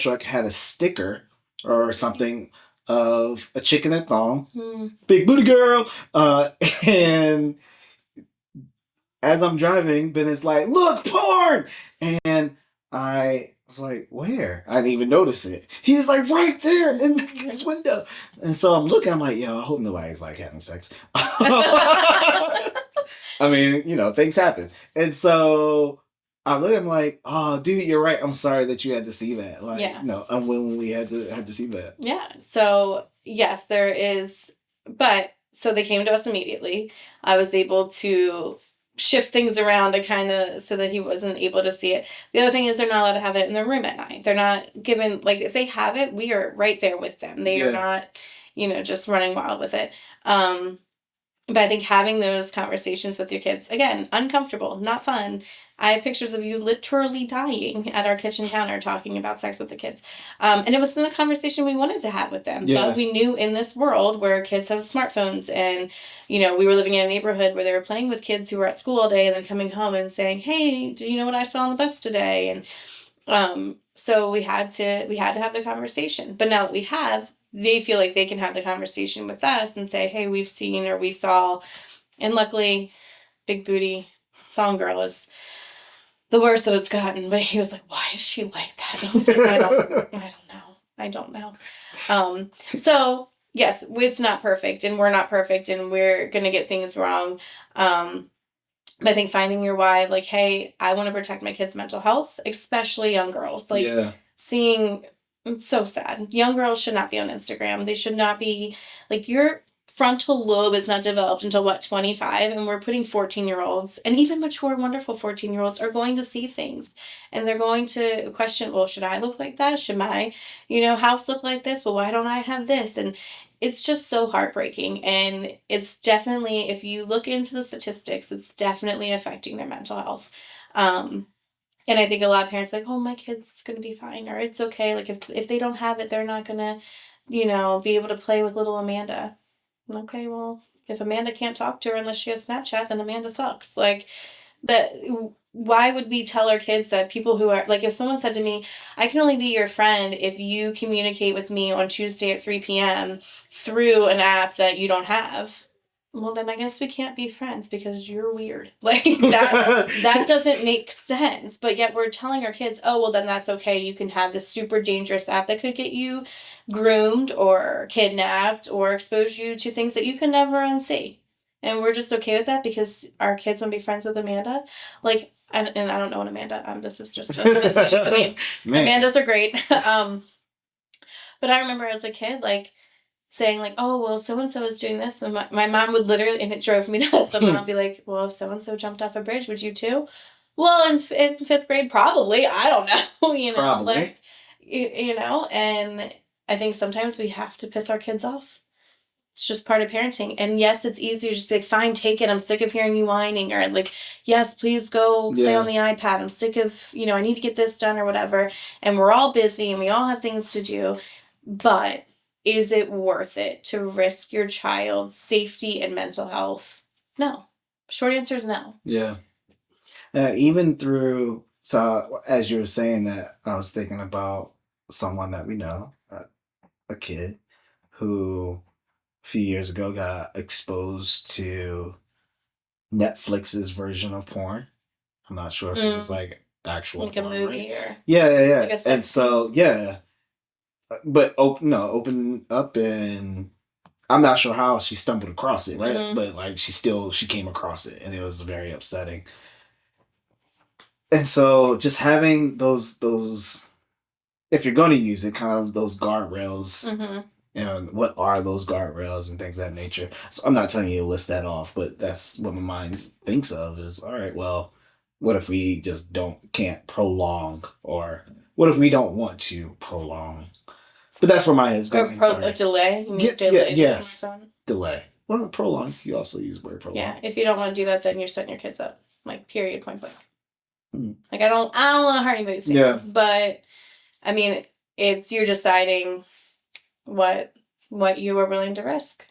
truck had a sticker or something of a chick in a thong, Hmm. big booty girl, and as I'm driving, Ben is like, "Look, porn!" And I was like, "Where?" I didn't even notice it. He's like, "Right there in the guy's window." And so I'm looking. I'm like, "Yo, I hope nobody's like having sex." I mean, things happen. And so I look. I'm like, "Oh, dude, you're right. I'm sorry that you had to see that. Like, Yeah. unwillingly had to see that." Yeah. So, yes, there is, but so they came to us immediately. I was able to shift things around to kind of so that he wasn't able to see it. The other thing is they're not allowed to have it in their room at night. They're not given, like, if they have it, we are right there with them. They are Yeah. not, just running wild with it. But I think having those conversations with your kids, again, uncomfortable, not fun. I have pictures of you literally dying at our kitchen counter talking about sex with the kids. And it was in the conversation we wanted to have with them. Yeah. But we knew in this world where kids have smartphones and, we were living in a neighborhood where they were playing with kids who were at school all day and then coming home and saying, "Hey, do you know what I saw on the bus today?" And so we had to have the conversation. But now that we have, they feel like they can have the conversation with us and say, "Hey, we've seen or we saw." And luckily, big booty thong girl is the worst that it's gotten. But he was like, "Why is she like that?" And I was like, I don't know. So yes, it's not perfect and we're not perfect and we're going to get things wrong. But I think finding your why, like, hey, I want to protect my kids' mental health, especially young girls. Like, Yeah. seeing, it's so sad. Young girls should not be on Instagram. They should not be, like, your frontal lobe is not developed until, 25? And we're putting 14-year-olds, and even mature, wonderful 14-year-olds are going to see things. And they're going to question, well, should I look like that? Should my, house look like this? Well, why don't I have this? And it's just so heartbreaking. And it's definitely, if you look into the statistics, it's definitely affecting their mental health. And I think a lot of parents are like, "Oh, my kid's going to be fine," or "It's okay. Like, if they don't have it, they're not going to, be able to play with little Amanda." Okay, well, if Amanda can't talk to her unless she has Snapchat, then Amanda sucks. Like, that, why would we tell our kids that people who are, like, if someone said to me, "I can only be your friend if you communicate with me on Tuesday at 3 p.m. through an app that you don't have," well, then I guess we can't be friends because you're weird. Like, that doesn't make sense. But yet we're telling our kids, "Oh, well, then that's okay. You can have this super dangerous app that could get you groomed or kidnapped or expose you to things that you can never unsee." And we're just okay with that because our kids want to be friends with Amanda. Like, and I don't know an Amanda. This is just a name. Man. Amandas are great. But I remember as a kid, like, saying, like, "Oh, well, so-and-so is doing this." And my mom would literally, and it drove me nuts, but my mom would be like, "Well, if so-and-so jumped off a bridge, would you too?" Well, in fifth grade, probably. I don't know, Probably. like, and I think sometimes we have to piss our kids off. It's just part of parenting. And yes, it's easier to just be like, "Fine, take it. I'm sick of hearing you whining." Or like, "Yes, please go play on the iPad. I'm sick of, I need to get this done," or whatever. And we're all busy and we all have things to do. But is it worth it to risk your child's safety and mental health? No. Short answer is no. Yeah. Even through, so as you were saying that, I was thinking about someone that we know, a kid who a few years ago got exposed to Netflix's version of porn. I'm not sure if it was like actual like a porn, movie right? or Yeah. like a sex And so, yeah. But open up, and I'm not sure how she stumbled across it, right? Mhm. But like she came across it, and it was very upsetting. And so just having those if you're going to use it, kind of those guardrails, what are those guardrails and things of that nature. So I'm not telling you to list that off, but that's what my mind thinks of is, all right, well, what if we just can't prolong, or what if we don't want to prolong? But that's where my head's going. a delay. You mean delay the yes. smartphone? Delay. Well, prolong. You also use the word prolong. Yeah. If you don't want to do that, then you're setting your kids up. Like, period, point blank. Like, I don't want to hurt anybody's feelings, but I mean, you're deciding what you are willing to risk.